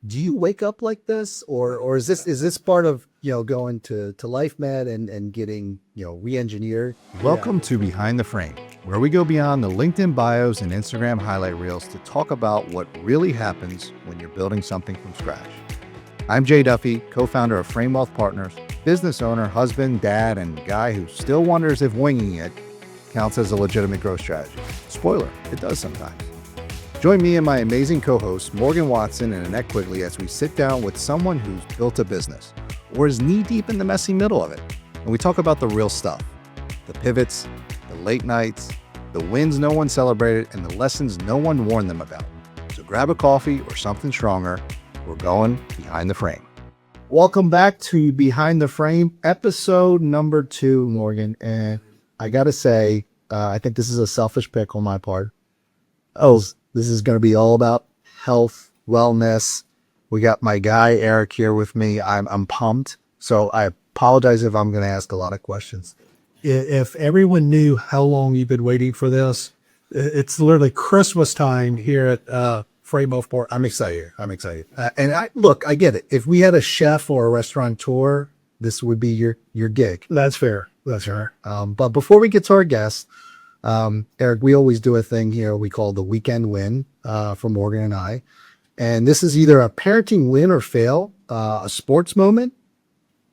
do you wake up like this, or is this part of going to Life Med and getting re-engineered? Welcome to Behind the Frame, where we go beyond the LinkedIn bios and Instagram highlight reels to talk about what really happens when you're building something from scratch. I'm Jay Duffy, co-founder of Frame Wealth Partners, business owner, husband, dad, and guy who still wonders if winging it counts as a legitimate growth strategy. Spoiler, it does sometimes. Join me and my amazing co-hosts, Morgan Watson and Annette Quigley, as we sit down with someone who's built a business or is knee-deep in the messy middle of it. And we talk about the real stuff, the pivots, the late nights, the wins no one celebrated, and the lessons no one warned them about. So grab a coffee or something stronger. We're going behind the frame. Welcome back to Behind the Frame, episode number 2, Morgan. And I got to say, I think this is a selfish pick on my part. This is going to be all about health, wellness. We got my guy, Eric, here with me. I'm pumped. So I apologize if I'm going to ask a lot of questions. If everyone knew how long you've been waiting for this, it's literally Christmas time here at Frame Wealth Partners. I'm excited. And I get it. If we had a chef or a restaurateur, this would be your gig. That's fair. But before we get to our guest, Eric, we always do a thing here we call the weekend win for Morgan and I. And this is either a parenting win or fail, a sports moment.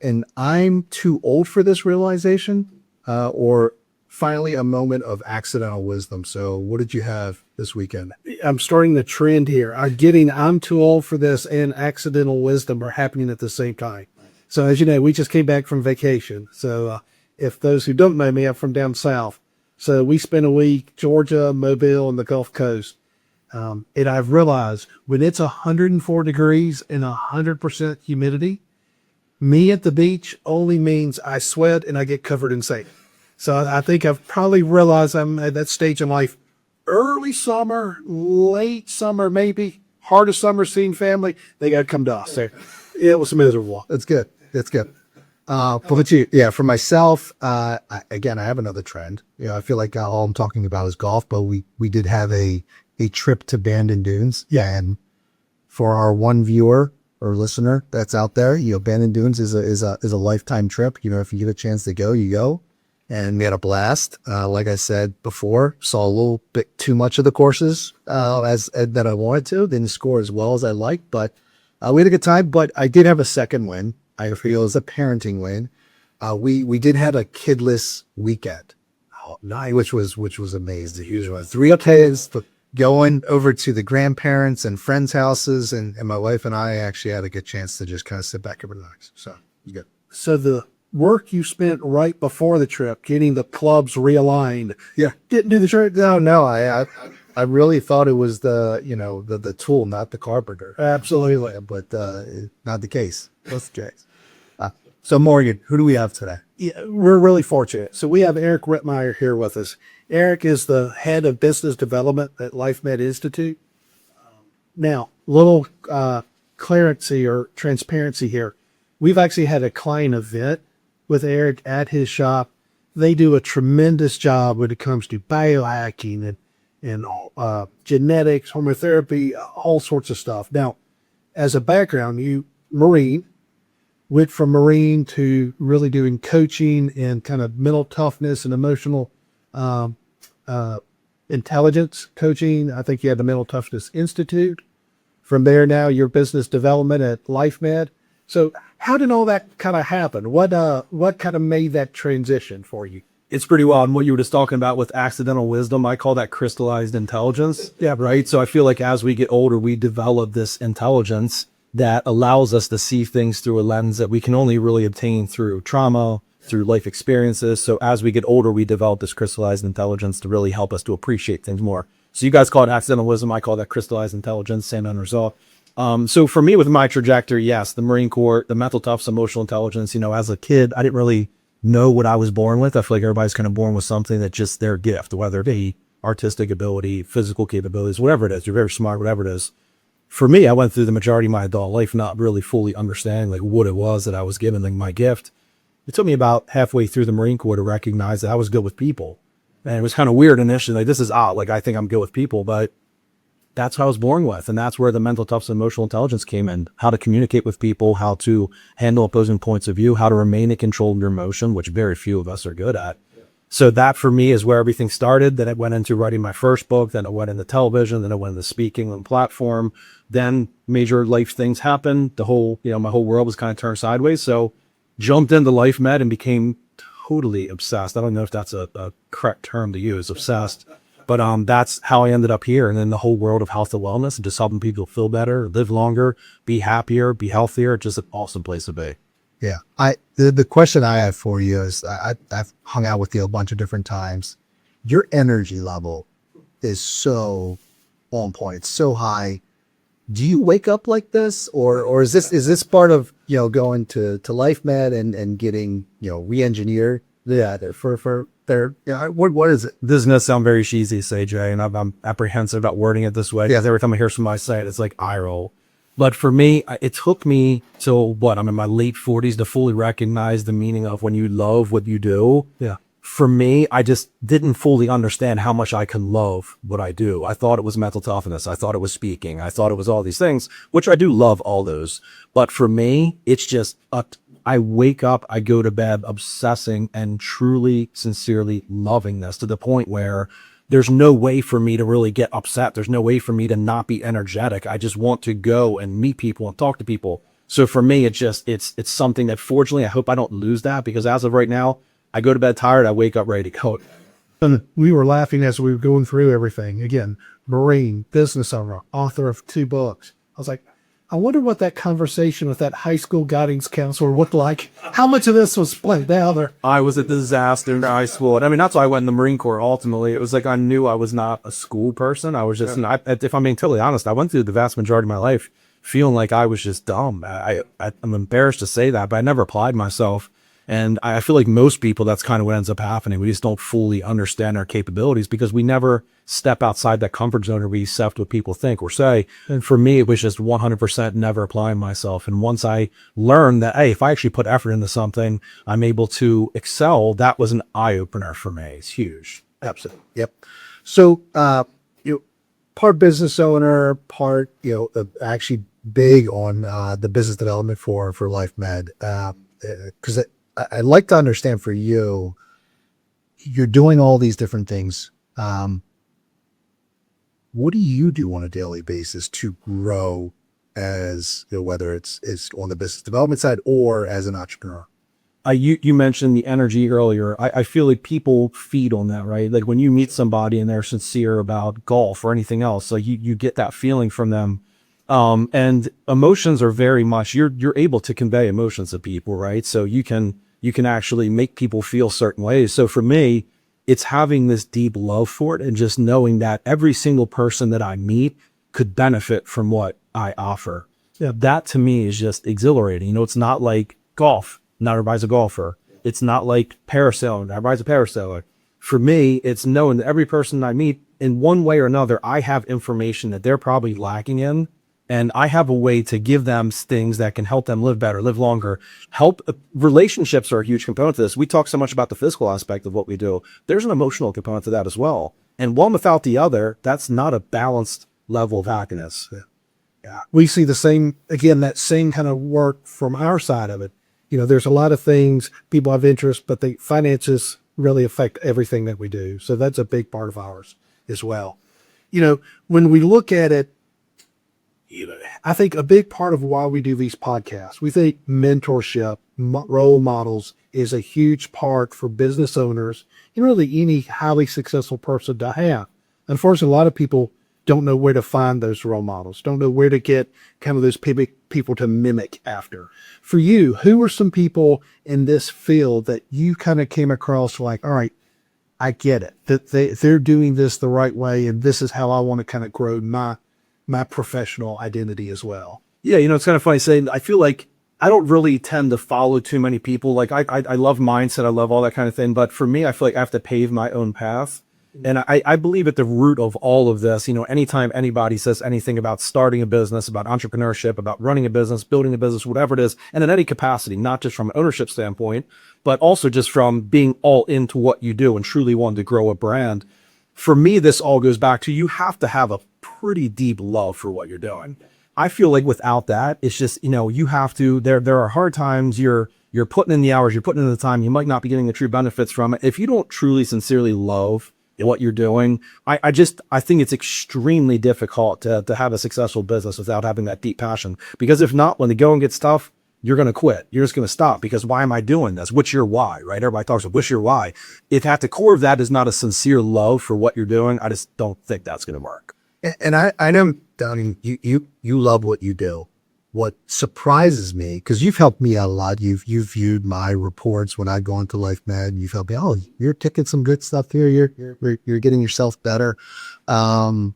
And I'm too old for this realization, or finally a moment of accidental wisdom. So what did you have this weekend? I'm starting the trend here. I'm too old for this and accidental wisdom are happening at the same time. So as you know, we just came back from vacation. So if those who don't know me, I'm from down south. So we spent a week, Georgia, Mobile, and the Gulf Coast. And I've realized when it's 104 degrees and 100% humidity, me at the beach only means I sweat and I get covered in sand. So I think I've probably realized I'm at that stage in life, early summer, late summer, maybe, heart of summer, seeing family, they got to come to us. So it was miserable. That's good. But for myself, I have another trend. I feel like all I'm talking about is golf, but we did have a trip to Bandon Dunes. Yeah. And for our one viewer or listener that's out there, Bandon Dunes is a lifetime trip. If you get a chance to go, you go. And we had a blast. Like I said before, saw a little bit too much of the courses that I wanted to. Didn't score as well as I liked, but we had a good time. But I did have a second win. I feel it was a parenting win. We did have a kidless weekend, which was amazing. Huge. 3 days going over to the grandparents and friends' houses, and my wife and I actually had a good chance to just kind of sit back and relax. So it was good. So the work you spent right before the trip, getting the clubs realigned. Yeah. Didn't do the trick. No. I really thought it was the tool, not the carpenter. Absolutely. But not the case. That's the case. So Morgan, who do we have today? Yeah, we're really fortunate. So we have Eric Rittmeyer here with us. Eric is the head of business development at Life Med Institute. Now, little clarity or transparency here. We've actually had a client event with Eric at his shop. They do a tremendous job when it comes to biohacking and genetics, hormotherapy, all sorts of stuff. Now, as a background, you Marine, went from Marine to really doing coaching and kind of mental toughness and emotional intelligence coaching. I think you had the Mental Toughness Institute. From there, now your business development at Life Med. So how did all that kind of happen? What kind of made that transition for you? It's pretty wild. And what you were just talking about with accidental wisdom, I call that crystallized intelligence. Yeah. Right. So I feel like as we get older, we develop this intelligence that allows us to see things through a lens that we can only really obtain through trauma, through life experiences. So as we get older, we develop this crystallized intelligence to really help us to appreciate things more. So you guys call it accidental wisdom. I call that crystallized intelligence, same end result. So for me with my trajectory, yes, the Marine Corps, the mental toughness, emotional intelligence, as a kid, I didn't really know what I was born with. I feel like everybody's kind of born with something that's just their gift, whether it be artistic ability, physical capabilities, whatever it is. You're very smart, whatever it is. For me, I went through the majority of my adult life not really fully understanding like what it was that I was given, like my gift. It took me about halfway through the Marine Corps to recognize that I was good with people. And it was kind of weird initially, like this is odd, like I think I'm good with people, but that's how I was born with. And that's where the mental toughness and emotional intelligence came in. How to communicate with people, how to handle opposing points of view, how to remain in control of your emotion, which very few of us are good at. So that for me is where everything started. Then it went into writing my first book. Then it went into television. Then it went into speaking on platform. Then major life things happened. The whole, my whole world was kind of turned sideways. So jumped into Life Med and became totally obsessed. I don't know if that's a correct term to use, obsessed, but that's how I ended up here. And then the whole world of health and wellness and just helping people feel better, live longer, be happier, be healthier. Just an awesome place to be. Yeah. The question I have for you is I've hung out with you a bunch of different times. Your energy level is so on point, so high. Do you wake up like this, or is this part of, going to Life Med and getting, re-engineered? Yeah. What is it? This is going to sound very cheesy to say, Jay, and I'm apprehensive about wording it this way. Yeah. Every time I hear somebody say it, it's like eye roll. But for me, it took me till I'm in my late 40s to fully recognize the meaning of when you love what you do. Yeah. For me, I just didn't fully understand how much I can love what I do. I thought it was mental toughness. I thought it was speaking. I thought it was all these things, which I do love all those. But for me, it's just, I wake up, I go to bed obsessing and truly, sincerely loving this to the point where there's no way for me to really get upset. There's no way for me to not be energetic. I just want to go and meet people and talk to people. So for me, it's something that fortunately, I hope I don't lose that, because as of right now, I go to bed tired. I wake up ready to go. And we were laughing as we were going through everything. Again, Marine, business owner, author of 2 books. I was like, I wonder what that conversation with that high school guidance counselor looked like. How much of this was played out there? I was a disaster in high school. And I mean, that's why I went in the Marine Corps ultimately. It was like I knew I was not a school person. I was just, if I'm being totally honest, I went through the vast majority of my life feeling like I was just dumb. I'm embarrassed to say that, but I never applied myself. And I feel like most people, that's kind of what ends up happening. We just don't fully understand our capabilities because we never step outside that comfort zone or we accept what people think or say. And for me, it was just 100% never applying myself. And once I learned that, hey, if I actually put effort into something, I'm able to excel, that was an eye opener for me. It's huge. Absolutely. Yep. So, part business owner, part, actually big on the business development for Life Med. Because I'd like to understand for you, you're doing all these different things. What do you do on a daily basis to grow as, whether it's on the business development side or as an entrepreneur? You mentioned the energy earlier. I feel like people feed on that, right? Like when you meet somebody and they're sincere about golf or anything else, like you get that feeling from them. And emotions are very much, you're able to convey emotions to people, right? So you can actually make people feel certain ways. So for me, it's having this deep love for it and just knowing that every single person that I meet could benefit from what I offer. Yeah, that to me is just exhilarating. It's not like golf. Not everybody's a golfer. It's not like parasailing. Everybody's a parasailer. For me, it's knowing that every person I meet in one way or another, I have information that they're probably lacking in. And I have a way to give them things that can help them live better, live longer, relationships are a huge component to this. We talk so much about the physical aspect of what we do. There's an emotional component to that as well. And one without the other, that's not a balanced level of happiness. Yeah. We see the same, again, that same kind of work from our side of it. There's a lot of things, people have interest, but the finances really affect everything that we do. So that's a big part of ours as well. When we look at it, I think a big part of why we do these podcasts, we think mentorship, role models is a huge part for business owners and really any highly successful person to have. Unfortunately, a lot of people don't know where to find those role models, don't know where to get kind of those people to mimic after. For you, who are some people in this field that you kind of came across like, all right, I get it, that they're doing this the right way, and this is how I want to kind of grow my professional identity as well? Yeah, it's kind of funny saying, I feel like I don't really tend to follow too many people. Like I love mindset, I love all that kind of thing. But for me, I feel like I have to pave my own path. And I believe at the root of all of this, anytime anybody says anything about starting a business, about entrepreneurship, about running a business, building a business, whatever it is, and in any capacity, not just from an ownership standpoint, but also just from being all into what you do and truly wanting to grow a brand. For me, this all goes back to you have to have a pretty deep love for what you're doing. I feel like without that, it's just, you have to, there are hard times, you're putting in the hours, you're putting in the time, you might not be getting the true benefits from it. If you don't truly, sincerely love what you're doing, I think it's extremely difficult to have a successful business without having that deep passion. Because if not, when the going gets tough, you're going to quit. You're just going to stop because why am I doing this? What's your why, right? Everybody talks about what's your why. If at the core of that is not a sincere love for what you're doing, I just don't think that's going to work. And I know, Donnie, you love what you do. What surprises me, because you've helped me out a lot. You've viewed my reports when I go into Life Med, and you've helped me. Oh, you're ticking some good stuff here. You're getting yourself better. How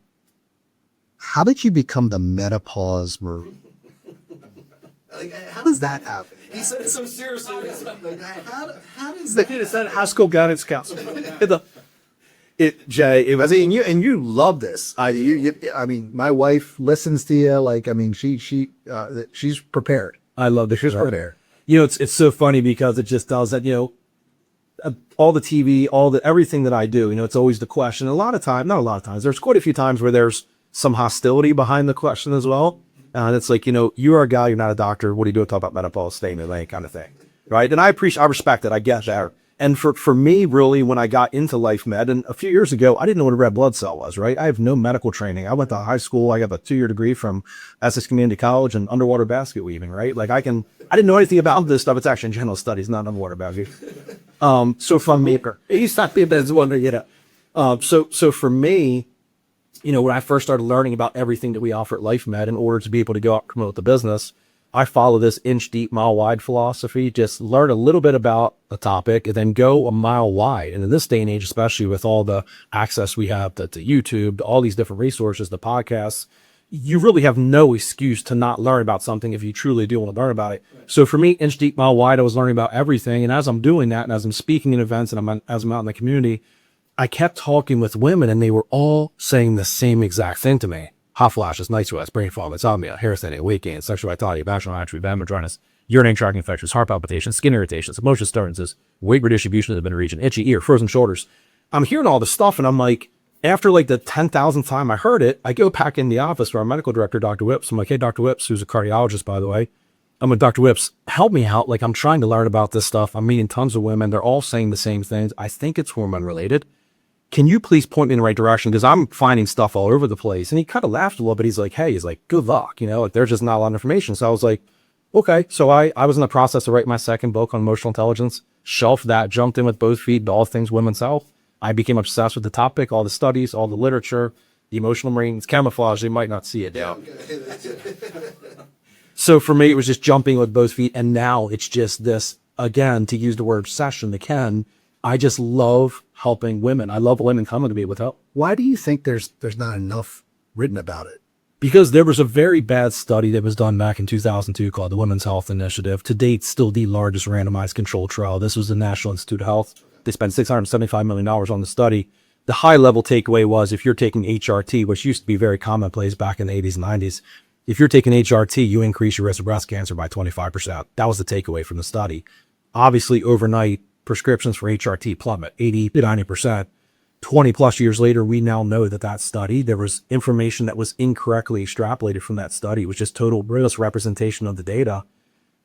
did you become the menopause Marine? Like, how does that happen? He said it so seriously. How does that? It's that high school guidance counselor. Jay, you love this. I mean, my wife listens to you. Like, I mean, she's prepared. I love the She's prepared. It's so funny because it just does that, all the TV, everything that I do, it's always the question. Not a lot of times, there's quite a few times where there's some hostility behind the question as well. And it's like, you are a guy, you're not a doctor. What are you doing? Talk about menopause, statement, that kind of thing. Right. And I respect it. I get that. And for me, really, when I got into Life Med, and a few years ago, I didn't know what a red blood cell was, right? I have no medical training. I went to high school. I got a 2-year degree from Essex Community College in underwater basket weaving, right? Like I didn't know anything about this stuff. It's actually in general studies, not underwater basket. So from me, He's not the best one to get up. So for me, when I first started learning about everything that we offer at Life Med in order to be able to go out and promote the business, I follow this inch deep, mile wide philosophy. Just learn a little bit about a topic and then go a mile wide. And in this day and age, especially with all the access we have to YouTube, to all these different resources, the podcasts, you really have no excuse to not learn about something if you truly do want to learn about it. So for me, inch deep, mile wide, I was learning about everything. And as I'm doing that, and as I'm speaking in events, and as I'm out in the community, I kept talking with women, and they were all saying the same exact thing to me. Hot flashes, night sweats, brain fog, insomnia, hair thinning, weight gain, sexual vitality, vaginal atrophy, vaginal dryness, urinary tract infections, heart palpitations, skin irritations, emotion disturbances, weight redistribution in the region, itchy ear, frozen shoulders. I'm hearing all this stuff, and I'm like, after like the 10,000th time I heard it, I go back in the office where our medical director, Dr. Whips. I'm like, hey, Dr. Whips, who's a cardiologist, by the way. I'm like, Dr. Whips, help me out. Like, I'm trying to learn about this stuff. I'm meeting tons of women. They're all saying the same things. I think it's hormone related. Can you please point me in the right direction? Because I'm finding stuff all over the place. And he kind of laughed a little bit. He's like, good luck. Like there's just not a lot of information. So I was like, okay. So I was in the process of writing my second book on emotional intelligence, shelved that, jumped in with both feet to all things women's health. I became obsessed with the topic, all the studies, all the literature, the emotional marines, camouflage. They might not see it now. So for me, it was just jumping with both feet. And now it's just this, again, to use the word obsession again, I just love helping women. I love women coming to me with help. Why do you think there's not enough written about it? Because there was a very bad study that was done back in 2002 called the Women's Health Initiative. To date, still the largest randomized controlled trial. This was the National Institute of Health. They spent $675 million on the study. The high level takeaway was if you're taking HRT, which used to be very commonplace back in the 80s and 90s, if you're taking HRT, you increase your risk of breast cancer by 25%. That was the takeaway from the study. Obviously, overnight, prescriptions for HRT plummet 80 to 90%. 20 plus years later, we now know that study, there was information that was incorrectly extrapolated from that study, which is total misrepresentation of the data.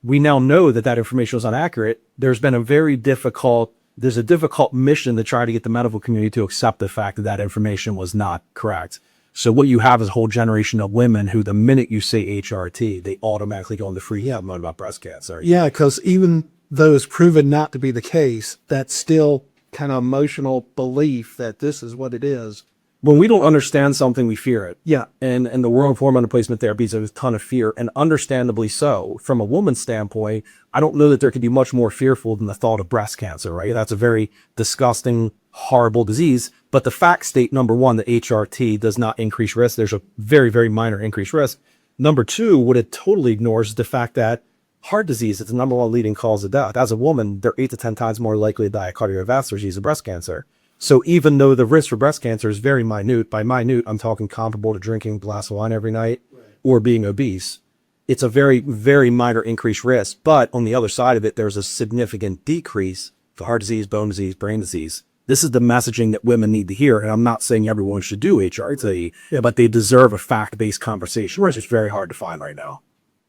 We now know that information was inaccurate. There's a difficult mission to try to get the medical community to accept the fact that information was not correct. So what you have is a whole generation of women who, the minute you say HRT, they automatically go into freak mode about breast cancer. Yeah, because even though it's proven not to be the case, that's still kind of emotional belief that this is what it is. When we don't understand something, we fear it. Yeah. And the world of hormone replacement therapy is a ton of fear, and understandably so. From a woman's standpoint, I don't know that there could be much more fearful than the thought of breast cancer, right? That's a very disgusting, horrible disease. But the facts state, number one, that HRT does not increase risk. There's a very, very minor increased risk. Number two, what it totally ignores is the fact that heart disease is the number one leading cause of death. As a woman, they're 8 to 10 times more likely to die of cardiovascular disease than breast cancer. So even though the risk for breast cancer is very minute, by minute, I'm talking comparable to drinking a glass of wine every night or being obese. It's a very, very minor increased risk. But on the other side of it, there's a significant decrease for heart disease, bone disease, brain disease. this is the messaging that women need to hear. And I'm not saying everyone should do HRT, but they deserve a fact-based conversation, which is very hard to find right now.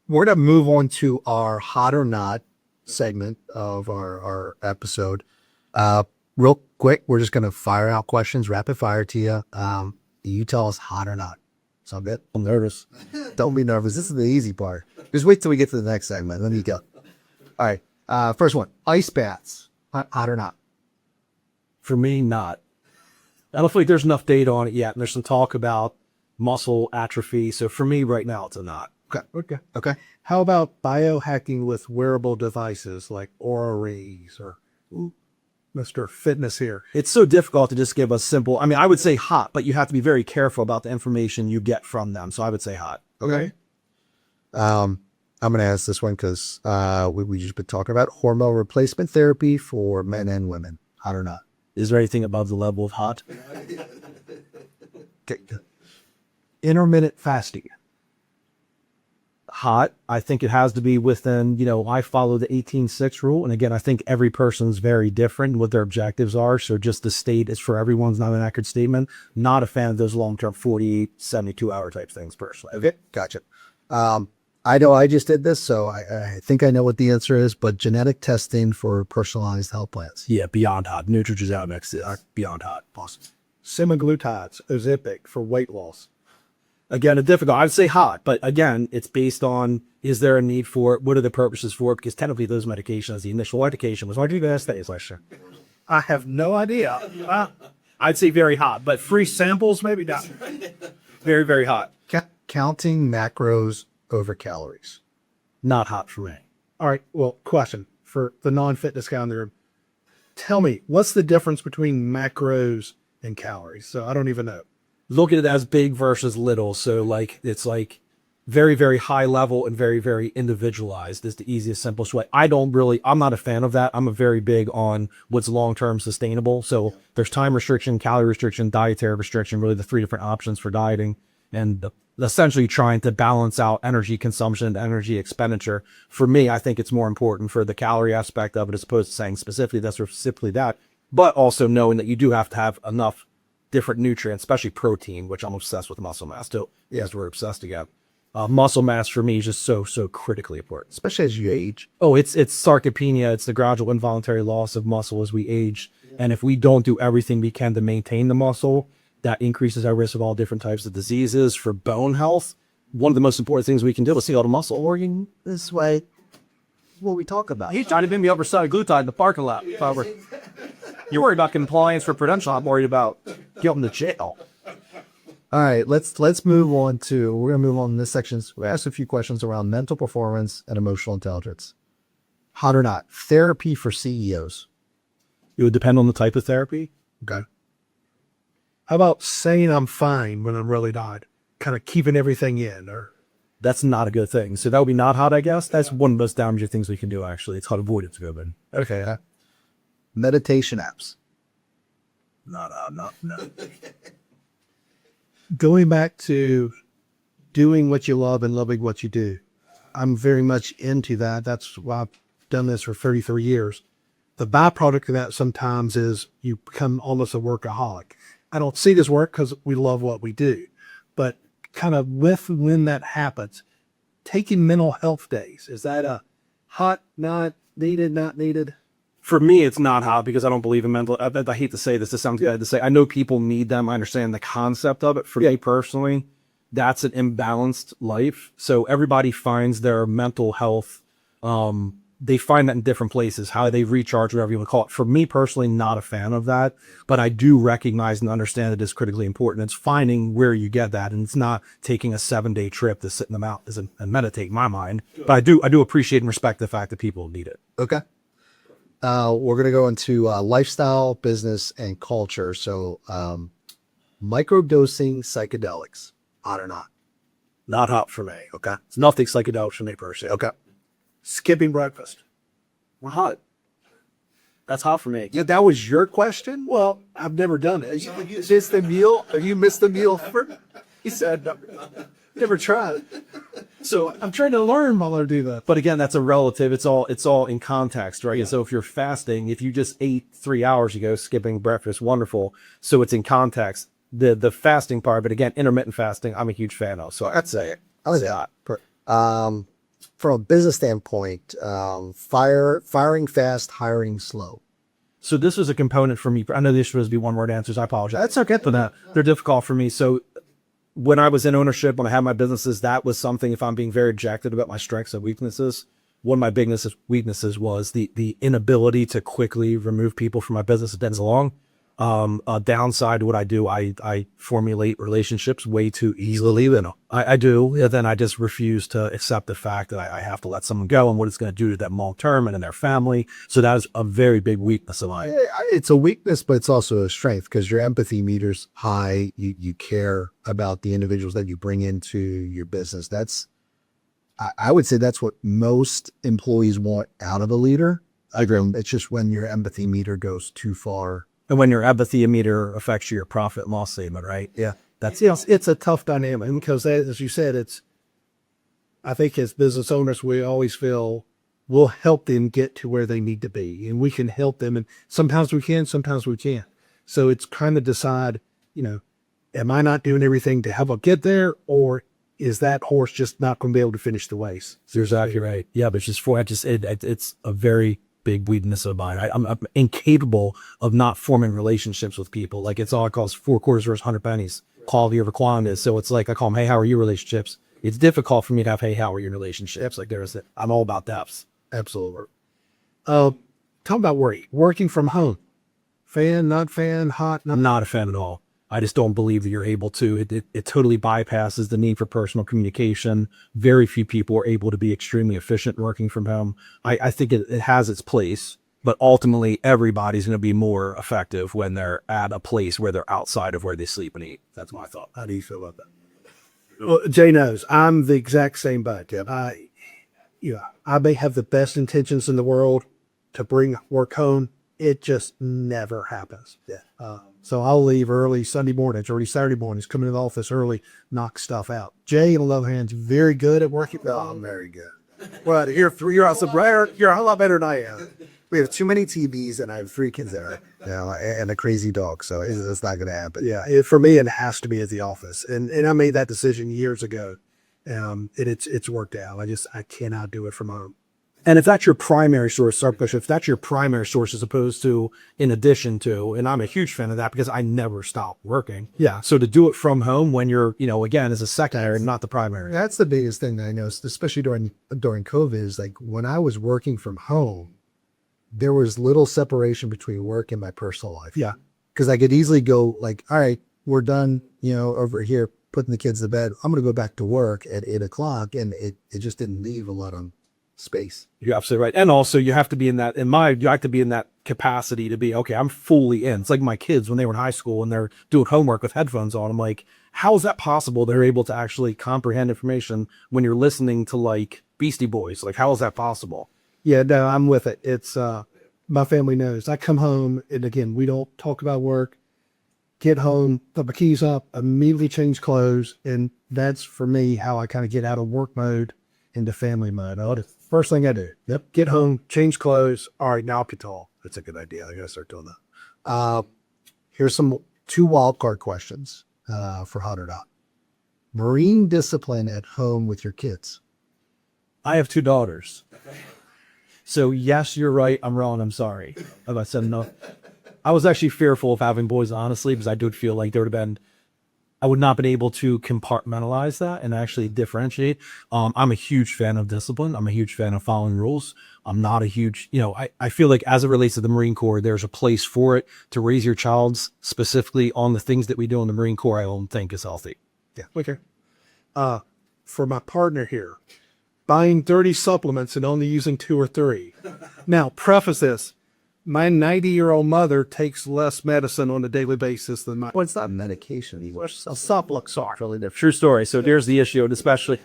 We're going to move on to our hot or not segment of our episode. Real quick, we're just going to fire out questions, rapid fire to you. You tell us hot or not. Sound good? I'm nervous. Don't be nervous. This is the easy part. Just wait till we get to the next segment. Then you go. All right. First one, ice baths. Hot or not? For me, not. I don't feel like there's enough data on it yet. And there's some talk about muscle atrophy. So for me right now, it's a not. Okay. How about biohacking with wearable devices like Oura Rings or Mr. Fitness here? It's so difficult to just give a simple, I mean, I would say hot, but you have to be very careful about the information you get from them. So I would say hot. Okay. I'm going to ask this one because we just been talking about hormone replacement therapy for men and women. Hot or not? Is there anything above the level of hot? Okay. Intermittent fasting. Hot. I think it has to be within, I follow the 18-6 rule. And again, I think every person's very different in what their objectives are. So just the state is for everyone's not an accurate statement. Not a fan of those long-term 48, 72-hour type things personally. Okay. Gotcha. I know I just did this, so I think I know what the answer is, but genetic testing for personalized health plans. Yeah, beyond hot. Nutrigenics are beyond hot. Awesome. Semaglutides, Ozempic for weight loss. Again, a difficult, I'd say hot, but again, it's based on, is there a need for it? What are the purposes for it? Because technically those medications, the initial indication was, why did you guys say this last year? I have no idea. I'd say very hot, but Free samples, maybe not. very, very hot. Counting macros over calories. Not hot for me. All right. Well, question for the non-fitness guy in the room. Tell me, what's the difference between macros and calories? So I don't even know. Look at it as big versus little. So it's very, very high level and very, very individualized is the easiest, simplest way. I'm not a fan of that. I'm a very big on what's long-term sustainable. So there's time restriction, calorie restriction, dietary restriction, really the three different options for dieting. And essentially trying to balance out energy consumption, energy expenditure. For me, I think it's more important for the calorie aspect of it as opposed to saying specifically this or specifically that, but also knowing that you do have to have enough different nutrients, especially protein, which I'm obsessed with muscle mass too. Yes, we're obsessed again. Muscle mass for me is just so critically important. Especially as you age. Oh, it's sarcopenia. It's the gradual involuntary loss of muscle as we age. And if we don't do everything we can to maintain the muscle, that increases our risk of all different types of diseases. For bone health, one of the most important things we can do is see all the muscle organ this way. What we talk about. He's trying to bend me over glutide in the parking lot. You're worried about compliance for prudential. I'm worried about getting to jail. All right, let's move on to, we're going to move on in this section. We asked a few questions around mental performance and emotional intelligence. Hot or not, therapy for CEOs. It would depend on the type of therapy. Okay. How about saying I'm fine when I'm really not? Kind of keeping everything in, or that's not a good thing. So that would be not hot, I guess. That's one of the most damaging things we can do, actually. It's hot avoidance good. Okay. Meditation apps. No. Going back to doing what you love and loving what you do. I'm very much into that. That's why I've done this for 33 years. The byproduct of that sometimes is you become almost a workaholic. I don't see this work because we love what we do, but kind of when that happens, taking mental health days, is that a hot, not needed? For me, it's not hot because I don't believe in mental. I hate to say this. This sounds good to say. I know people need them. I understand the concept of it. For me personally, that's an imbalanced life. So everybody finds their mental health. They find that in different places, how they recharge, whatever you want to call it. For me personally, not a fan of that, but I do recognize and understand that it's critically important. It's finding where you get that. And it's not taking a 7-day trip to sit in the mountains and meditate in my mind. But I do appreciate and respect the fact that people need it. Okay. We're going to go into lifestyle, business, and culture. So microdosing psychedelics, hot or not? Not hot for me. Okay. It's nothing psychedelic for me personally. Okay. Skipping breakfast. Well, hot. That's hot for me. Yeah, that was your question? Well, I've never done it. You missed the meal? Or you missed the meal? He said, no. Never tried. So I'm trying to learn while I do that. But again, that's a relative. It's all in context, right? And so if you're fasting, if you just ate 3 hours ago, skipping breakfast, wonderful. So it's in context. The fasting part, but again, intermittent fasting, I'm a huge fan of. So I'd say it. I like that. From a business standpoint, firing fast, hiring slow. So this was a component for me. I know this was be one word answers. I apologize. That's okay for that. They're difficult for me. So when I was in ownership, when I had my businesses, that was something, if I'm being very objective about my strengths and weaknesses, one of my biggest weaknesses was the inability to quickly remove people from my business as it ends along. A downside to what I do, I formulate relationships way too easily. I do. And then I just refuse to accept the fact that I have to let someone go and what it's going to do to them long term and in their family. So that is a very big weakness of mine. It's a weakness, but it's also a strength because your empathy meter's high. You care about the individuals that you bring into your business. I would say that's what most employees want out of a leader. I agree. It's just when your empathy meter goes too far. And when your empathy meter affects your profit and loss statement, right? Yeah. It's a tough dynamic because, as you said, I think as business owners, we always feel we'll help them get to where they need to be, and we can help them. And sometimes we can, sometimes we can't. So it's kind of decide, am I not doing everything to help them get there, or is that horse just not going to be able to finish the race? You're exactly right. Yeah, but it's a very big weakness of mine. I'm incapable of not forming relationships with people. Like it's all it costs 4 quarters versus 100 pennies. Quality over quantity. So it's like I call them, hey, how are your relationships? It's difficult for me to have, hey, how are your relationships? Like I'm all about depths. Absolutely. Talk about working from home. Fan, not fan, hot, I'm not a fan at all. I just don't believe that you're able to. It totally bypasses the need for personal communication. Very few people are able to be extremely efficient working from home. I think it has its place, but ultimately everybody's going to be more effective when they're at a place where they're outside of where they sleep and eat. That's my thought. How do you feel about that? Well, Jay knows I'm the exact same boat. Yep. I may have the best intentions in the world to bring work home. It just never happens. Yeah. So I'll leave early Sunday mornings, early Saturday mornings, come into the office early, knock stuff out. Jay, on the other hand, is very good at working. Oh, I'm very good. Well, you're awesome. You're a lot better than I am. We have too many TVs, and I have 3 kids there, and a crazy dog. So it's not going to happen. Yeah, for me, it has to be at the office, and I made that decision years ago, and it's worked out. I cannot do it from home. And if that's your primary source, if that's your primary source as opposed to in addition to, and I'm a huge fan of that because I never stop working. Yeah. So to do it from home when you're, again, as a secondary, not the primary. That's the biggest thing that I noticed, especially during COVID, is like when I was working from home, there was little separation between work and my personal life. Yeah. Because I could easily go like, all right, we're done, over here putting the kids to bed. I'm going to go back to work at 8:00. And it just didn't leave a lot of space. You're absolutely right. And also you have to be in that, you have to be in that capacity to be, okay, I'm fully in. It's like my kids when they were in high school and they're doing homework with headphones on. I'm like, how is that possible? They're able to actually comprehend information when you're listening to like Beastie Boys. Like, how is that possible? Yeah, no, I'm with it. It's, my family knows I come home and again, we don't talk about work, get home, put my keys up, immediately change clothes. And that's for me, how I kind of get out of work mode into family mode. First thing I do. Yep. Get home, change clothes. All right, now I can talk. That's a good idea. I gotta start doing that. Here's 2 wild card questions for Hot or Not. Marine discipline at home with your kids. I have 2 daughters. So yes, you're right. I'm wrong. I'm sorry. Have I said enough? I was actually fearful of having boys, honestly, because I did feel like I would not been able to compartmentalize that and actually differentiate. I'm a huge fan of discipline. I'm a huge fan of following rules. I'm not a huge, I feel like as it relates to the Marine Corps, there's a place for it to raise your child specifically on the things that we do in the Marine Corps. I don't think is healthy. Yeah. Okay. For my partner here, buying 30 supplements and only using 2 or 3. Now, preface this. My 90-year-old mother takes less medicine on a daily basis than my. Well, it's not medication anymore. Supplements are. Really different. True story. So there's the issue, and especially,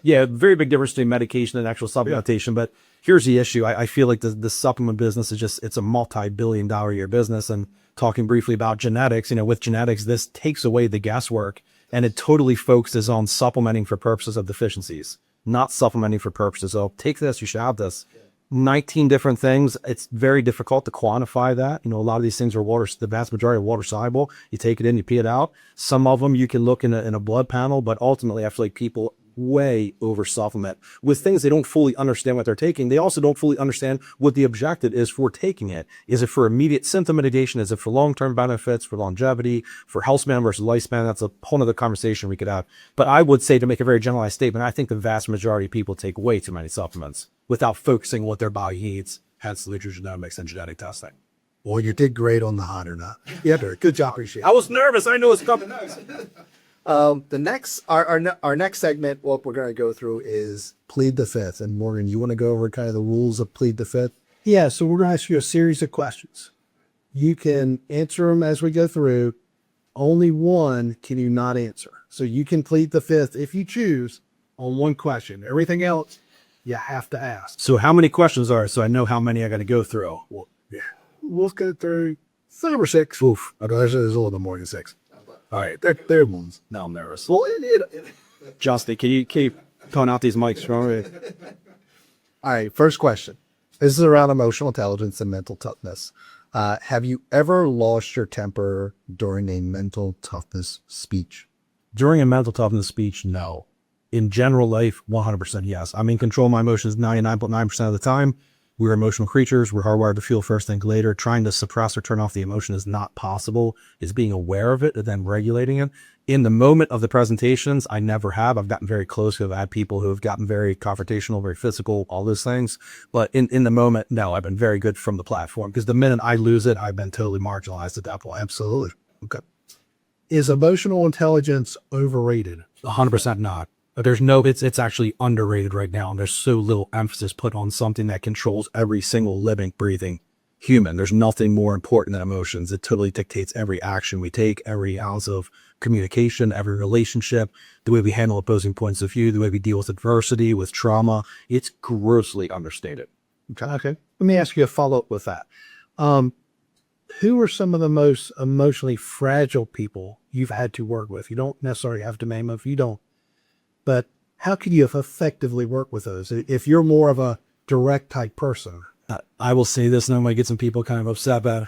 very big difference between medication and actual supplementation. Yeah. But here's the issue. I feel like the supplement business is it's a multi-billion-dollar-a-year business. And talking briefly about genetics, with genetics, this takes away the guesswork And it totally focuses on supplementing for purposes of deficiencies, not supplementing for purposes of take this, you should have this. 19 different things. It's very difficult to quantify that. You know, a lot of these things are the vast majority are water soluble. You take it in, you pee it out. Some of them you can look in a blood panel, but ultimately I feel like people way over supplement with things they don't fully understand what they're taking. They also don't fully understand what the objective is for taking it. Is it for immediate symptom mitigation? Is it for long-term benefits, for longevity, for health span versus lifespan? That's a whole other conversation we could have. But I would say, to make a very generalized statement, I think the vast majority of people take way too many supplements without focusing what their body needs, hence the nutrigenomics and genetic testing. Well, you did great on the hot or not. Yeah, good job. Appreciate it. I was nervous. I know it's coming next. The next, our next segment, what we're going to go through is plead the fifth. And Morgan, you want to go over kind of the rules of plead the fifth? Yeah, so we're going to ask you a series of questions. You can answer them as we go through. Only one can you not answer. So you can plead the fifth if you choose on one question. Everything else, you have to ask. So how many questions are, so I know how many I got to go through? Well, yeah, we'll go through 5 or 6. Oof. Oh, there's a little bit more than 6. All right, They're ones. Now I'm nervous. Well, Justin, can you keep pulling out these mics from me? All right, first question. This is around emotional intelligence and mental toughness. Have you ever lost your temper during a mental toughness speech? During a mental toughness speech, no. In general life, 100% yes. I'm in control of my emotions 99.9% of the time. We're emotional creatures. We're hardwired to feel first, think later. Trying to suppress or turn off the emotion is not possible. It's being aware of it and then regulating it. In the moment of the presentations, I never have. I've gotten very close. I've had people who have gotten very confrontational, very physical, all those things. But in the moment, no, I've been very good from the platform, because the minute I lose it, I've been totally marginalized at that point. Absolutely. Okay. Is emotional intelligence overrated? 100% not. It's actually underrated right now. And there's so little emphasis put on something that controls every single living, breathing human. There's nothing more important than emotions. It totally dictates every action we take, every ounce of communication, every relationship, the way we handle opposing points of view, the way we deal with adversity, with trauma. It's grossly understated. Okay. Let me ask you a follow-up with that. Who are some of the most emotionally fragile people you've had to work with? You don't necessarily have to name them if you don't. But how can you effectively work with those if you're more of a direct type person? I will say this, and I might get some people kind of upset, but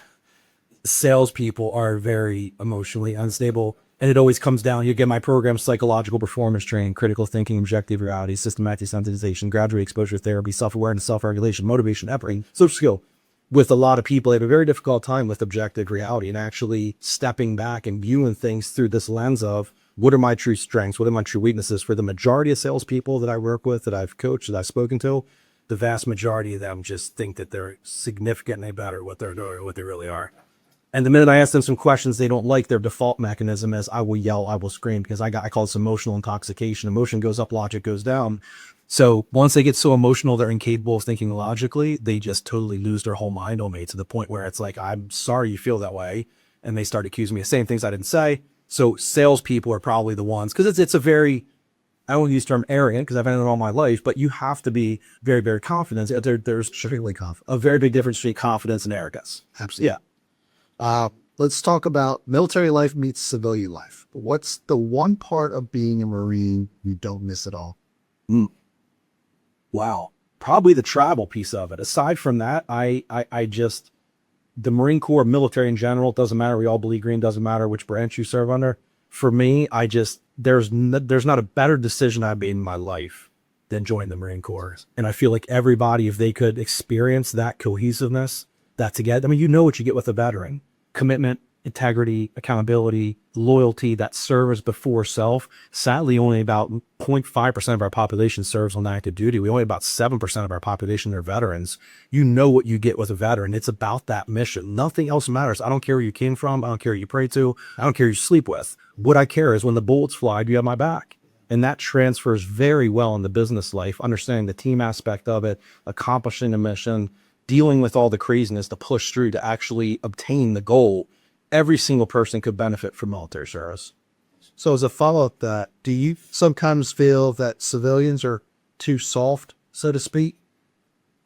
salespeople are very emotionally unstable. And it always comes down, you get my program, psychological performance training, critical thinking, objective reality, systematic sensitization, graduate exposure therapy, self-awareness, self-regulation, motivation, empathy, social skill. With a lot of people, they have a very difficult time with objective reality and actually stepping back and viewing things through this lens of, what are my true strengths? What are my true weaknesses? For the majority of salespeople that I work with, that I've coached, that I've spoken to, the vast majority of them just think that they're significantly better at what they're doing, what they really are. And the minute I ask them some questions they don't like, their default mechanism is I will yell, I will scream, because I call this emotional intoxication. Emotion goes up, logic goes down. So once they get so emotional, they're incapable of thinking logically, they just totally lose their whole mind on me, to the point where it's like, I'm sorry you feel that way. And they start accusing me of saying things I didn't say. So salespeople are probably the ones, because it's a very, I won't use the term arrogant, because I've had it all my life, but you have to be very, very confident. There's Extremely confident. a very big difference between confidence and arrogance. Absolutely. Yeah. Let's talk about military life meets civilian life. What's the one part of being a Marine you don't miss at all? Wow. Probably the travel piece of it. Aside from that, I just, the Marine Corps, military in general, doesn't matter. We all bleed green, doesn't matter which branch you serve under. For me, there's not a better decision I've made in my life than joining the Marine Corps. And I feel like everybody, if they could experience that cohesiveness, that together, I mean, you know what you get with a veteran: commitment, integrity, accountability, loyalty, that service before self. Sadly, only about 0.5% of our population serves on active duty. We only about 7% of our population are veterans. You know what you get with a veteran. It's about that mission. Nothing else matters. I don't care where you came from. I don't care who you pray to. I don't care who you sleep with. What I care is when the bullets fly, do you have my back? And that transfers very well in the business life, understanding the team aspect of it, accomplishing a mission, dealing with all the craziness to push through to actually obtain the goal. Every single person could benefit from military service. So as a follow-up to that, do you sometimes feel that civilians are too soft, so to speak?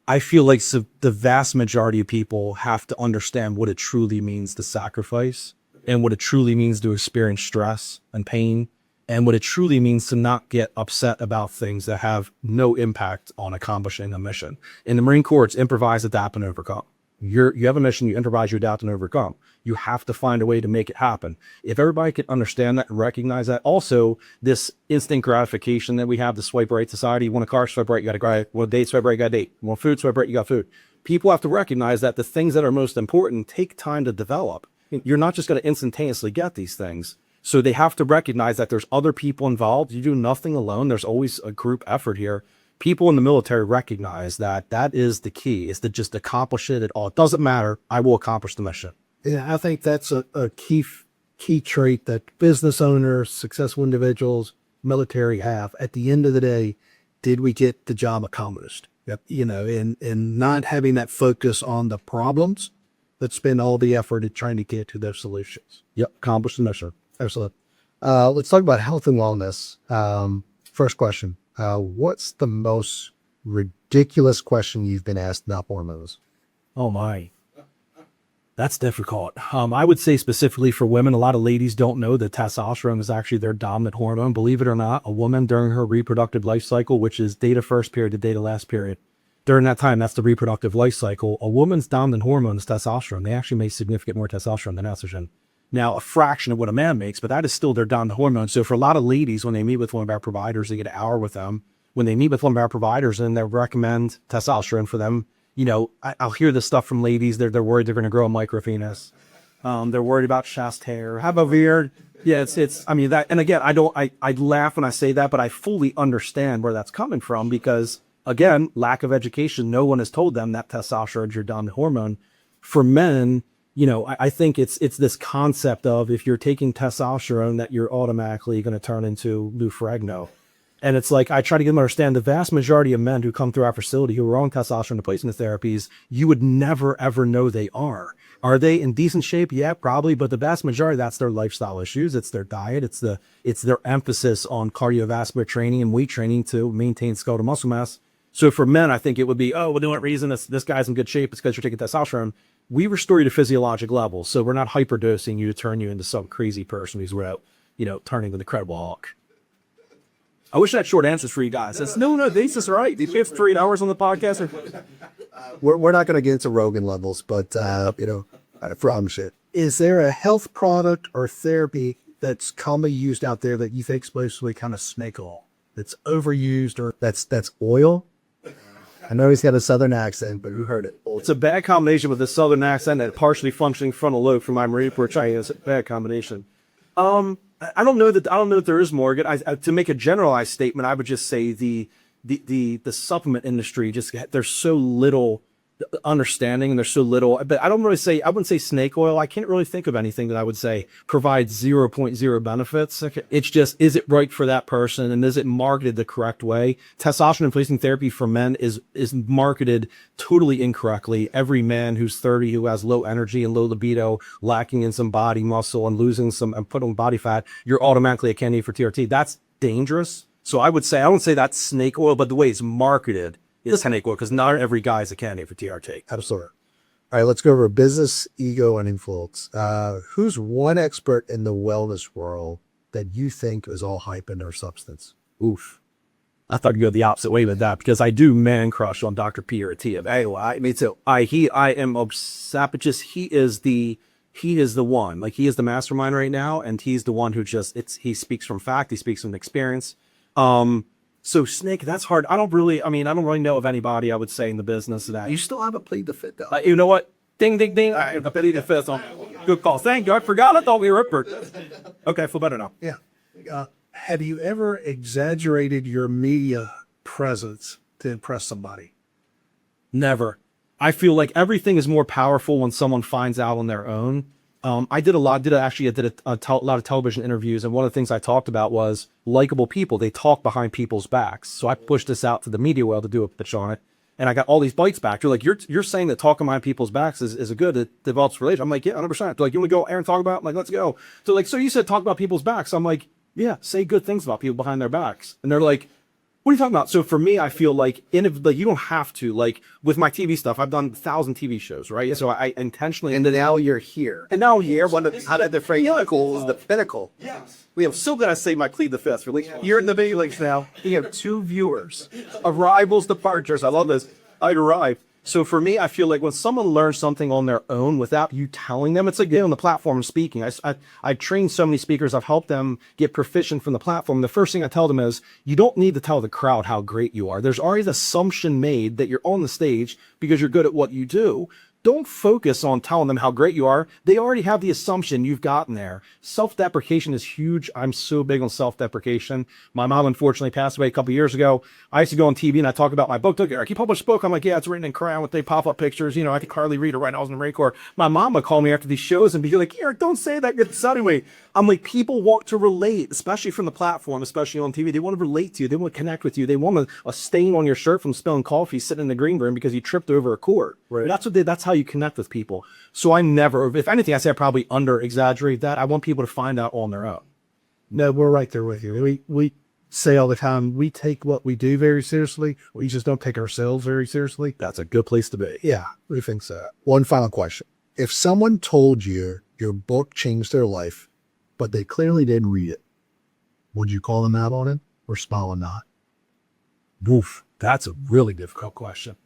I feel like the vast majority of people have to understand what it truly means to sacrifice and what it truly means to experience stress and pain and what it truly means to not get upset about things that have no impact on accomplishing a mission. In the Marine Corps, it's improvise, adapt, and overcome. You have a mission, you improvise, you adapt, and overcome. You have to find a way to make it happen. If everybody can understand that and recognize that, also this instant gratification that we have, the swipe right society, you want a car, swipe right, you got a car. You want a date, swipe right, you got a date. You want food, swipe right, you got food. People have to recognize that the things that are most important take time to develop. You're not just going to instantaneously get these things. So they have to recognize that there's other people involved. You do nothing alone. There's always a group effort here. People in the military recognize that that is the key, is to just accomplish it at all. It doesn't matter. I will accomplish the mission. Yeah, I think that's a key trait that business owners, successful individuals, military have. At the end of the day, did we get the job accomplished? Yep. You know, and not having that focus on the problems, but spend all the effort in trying to get to those solutions. Yep, accomplish the mission. Excellent. Let's talk about health and wellness. First question. What's the most ridiculous question you've been asked about hormones? Oh my. That's difficult. I would say specifically for women, a lot of ladies don't know that testosterone is actually their dominant hormone. Believe it or not, a woman during her reproductive life cycle, which is data first period to data last period, during that time, that's the reproductive life cycle. A woman's dominant hormone is testosterone. They actually make significant more testosterone than estrogen. Now, a fraction of what a man makes, but that is still their dominant hormone. So for a lot of ladies, when they meet with one of our providers, they get an hour with them. When they meet with one of our providers and they recommend testosterone for them, you know, I'll hear this stuff from ladies. They're worried they're going to grow a micropenis. They're worried about chest hair. Have a beard. Yeah, I mean, that, and again, I laugh when I say that, but I fully understand where that's coming from because, again, lack of education. No one has told them that testosterone is your dominant hormone. For men, you know, I think it's this concept of if you're taking testosterone that you're automatically going to turn into Lou Ferrigno. And it's like, I try to get them to understand the vast majority of men who come through our facility who are on testosterone replacement therapies, you would never, ever know they are. Are they in decent shape? Yeah, probably. But the vast majority, that's their lifestyle issues. It's their diet. It's their emphasis on cardiovascular training and weight training to maintain skeletal muscle mass. So for men, I think it would be, oh, well, the only reason this guy's in good shape is because you're taking testosterone. We restore you to physiologic levels. So we're not hyperdosing you to turn you into some crazy person who's without, you know, turning into the Incredible Hulk. I wish I had short answers for you guys. It's, no, this is right. These 3 hours on the podcast. We're not going to get into Rogan levels, but, you know, I promise it. Is there a health product or therapy that's commonly used out there that you think is mostly kind of snake oil, that's overused or that's oil? I know he's got a southern accent, but who heard it? It's a bad combination with a southern accent and a partially functioning frontal lobe from my Marine Corps training. It's a bad combination. I don't know that there is more. To make a generalized statement, I would just say the supplement industry, just there's so little understanding and there's so little, but I wouldn't say snake oil. I can't really think of anything that I would say provides 0.0 benefits. It's just, is it right for that person? And is it marketed the correct way? Testosterone replacement therapy for men is marketed totally incorrectly. Every man who's 30, who has low energy and low libido, lacking in some body muscle and losing some and putting on body fat, you're automatically a candidate for TRT. That's dangerous. So I wouldn't say that's snake oil, but the way it's marketed is snake oil, because not every guy is a candidate for TRT. Absolutely. All right, let's go over business, ego, and influence. Who's one expert in the wellness world that you think is all hype and no substance? Oof. I thought you'd go the opposite way with that, because I do man crush on Dr. Pierre T. Me too. I am obsessed. He is the one. Like, he is the mastermind right now, and he's the one who he speaks from fact. He speaks from experience. So snake, that's hard. I don't really know of anybody I would say in the business that. You still haven't played the fit, though. You know what? Ding, ding, ding. I played the fifth. Good call. Thank you. I forgot. I thought we were up. Okay, I feel better now. Yeah. Have you ever exaggerated your media presence to impress somebody? Never. I feel like everything is more powerful when someone finds out on their own. I did a lot of television interviews, and one of the things I talked about was likable people. They talk behind people's backs. So I pushed this out to the media world to do a pitch on it, and I got all these bites back. They're like, you're saying that talking behind people's backs is a good, it develops relations. I'm like, yeah, 100%. They're like, you want to go out there and talk about it? I'm like, let's go. So you said talk about people's backs. I'm like, yeah, say good things about people behind their backs. And they're like, What are you talking about? So for me, I feel like you don't have to, like with my TV stuff, I've done 1,000 TV shows, right? So I intentionally. And now you're here. And now here, One of the pinnacle is the pinnacle. Yes. I'm still gonna say my plead the fifth. You're in the big leagues now. You have 2 viewers. Arrivals, departures. I love this. I arrived. So for me, I feel like when someone learns something on their own without you telling them, it's like on the platform speaking. I trained so many speakers. I've helped them get proficient from the platform. The first thing I tell them is, you don't need to tell the crowd how great you are. There's already the assumption made that you're on the stage because you're good at what you do. Don't focus on telling them how great you are. They already have the assumption you've gotten there. Self-deprecation is huge. I'm so big on self-deprecation. My mom unfortunately passed away a couple years ago. I used to go on TV and I talk about my book. Look, Eric, you published a book. I'm like, yeah, it's written in crayon with the pop-up pictures. I could hardly read it right now. I was in the Marine Corps. My mom would call me after these shows and be like, Eric, don't say that. It's anyway. I'm like, people want to relate, especially from the platform, especially on TV. They want to relate to you. They want to connect with you. They want a stain on your shirt from spilling coffee sitting in the green room because you tripped over a cord. Right. That's how you connect with people. So I never, if anything, I say I probably under exaggerate that. I want people to find out on their own. No, we're right there with you. We say all the time, we take what we do very seriously. We just don't take ourselves very seriously. That's a good place to be. Yeah, we think so. One final question. If someone told you your book changed their life, but they clearly didn't read it, would you call them out on it or smile and nod? Oof, that's a really difficult question.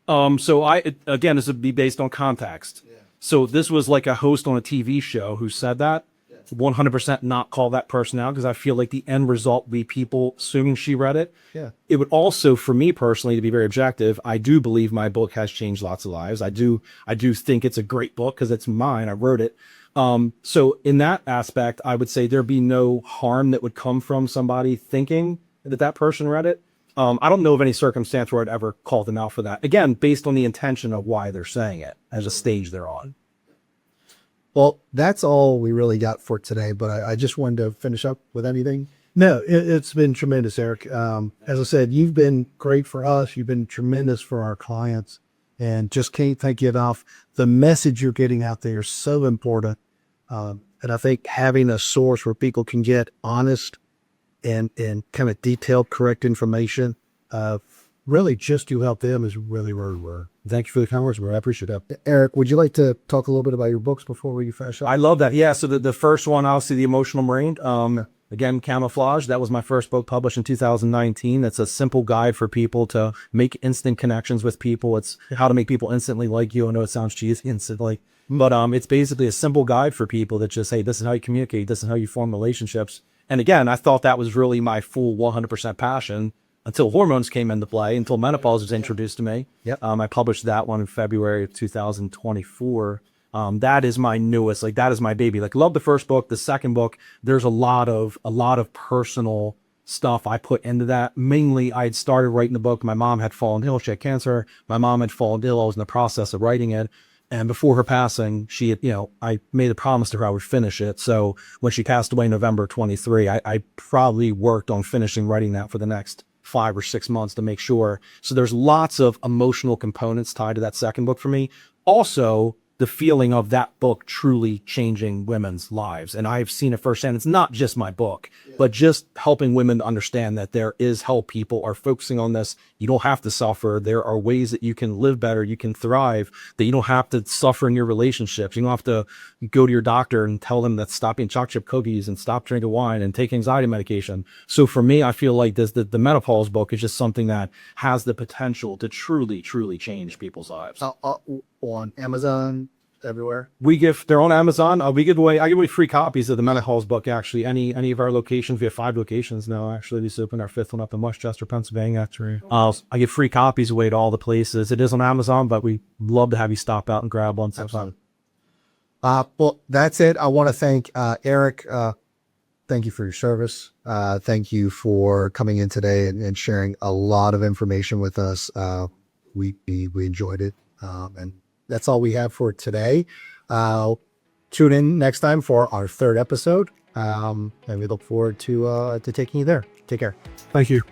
So again, this would be based on context. Yeah. So this was like a host on a TV show who said that. 100% not call that person out because I feel like the end result would be people assuming she read it. Yeah. It would also, for me personally, to be very objective, I do believe my book has changed lots of lives. I do think it's a great book because it's mine. I wrote it. So in that aspect, I would say there'd be no harm that would come from somebody thinking that person read it. I don't know of any circumstance where I'd ever call them out for that. Again, based on the intention of why they're saying it as a stage they're on. Well, that's all we really got for today, but I just wanted to finish up with anything. No, it's been tremendous, Eric. As I said, you've been great for us. You've been tremendous for our clients, and just can't thank you enough. The message you're getting out there is so important. And I think having a source where people can get honest and kind of detailed, correct information, really just to help them is really where we're. Thank you for the conversation. I appreciate that. Eric, would you like to talk a little bit about your books before we finish up? I love that. Yeah. So the first one, obviously, The Emotional Marine. Again, Camouflage. That was my first book published in 2019. It's a simple guide for people to make instant connections with people. It's how to make people instantly like you. I know it sounds cheesy, instantly, but it's basically a simple guide for people that just, hey, this is how you communicate. This is how you form relationships. And again, I thought that was really my full 100% passion until hormones came into play, until menopause was introduced to me. Yep. I published that one in February of 2024. That is my newest, like that is my baby. Like, love the first book. The second book, there's a lot of personal stuff I put into that. Mainly, I had started writing the book. My mom had fallen ill. She had cancer. My mom had fallen ill. I was in the process of writing it. And before her passing, she had, I made a promise to her I would finish it. So when she passed away in November 23, I probably worked on finishing writing that for the next 5 or 6 months to make sure. So there's lots of emotional components tied to that second book for me. Also, the feeling of that book truly changing women's lives. And I've seen it firsthand. It's not just my book, but just helping women to understand that there is help. People are focusing on this. You don't have to suffer. There are ways that you can live better. You can thrive, that you don't have to suffer in your relationships. You don't have to go to your doctor and tell them that stop eating chocolate chip cookies and stop drinking wine and take anxiety medication. So for me, I feel like the menopause book is just something that has the potential to truly, truly change people's lives. On Amazon, everywhere. They're on Amazon. I give away free copies of the menopause book. Actually, any of our locations. We have 5 locations now. Actually, this opened our 5th one up in Westchester, Pennsylvania. Actually, I give free copies away to all the places. It is on Amazon, but we love to have you stop out and grab one sometime. Well, that's it. I want to thank Eric. Thank you for your service. Thank you for coming in today and sharing a lot of information with us. We enjoyed it. And that's all we have for today. Tune in next time for our 3rd episode. And we look forward to taking you there. Take care. Thank you.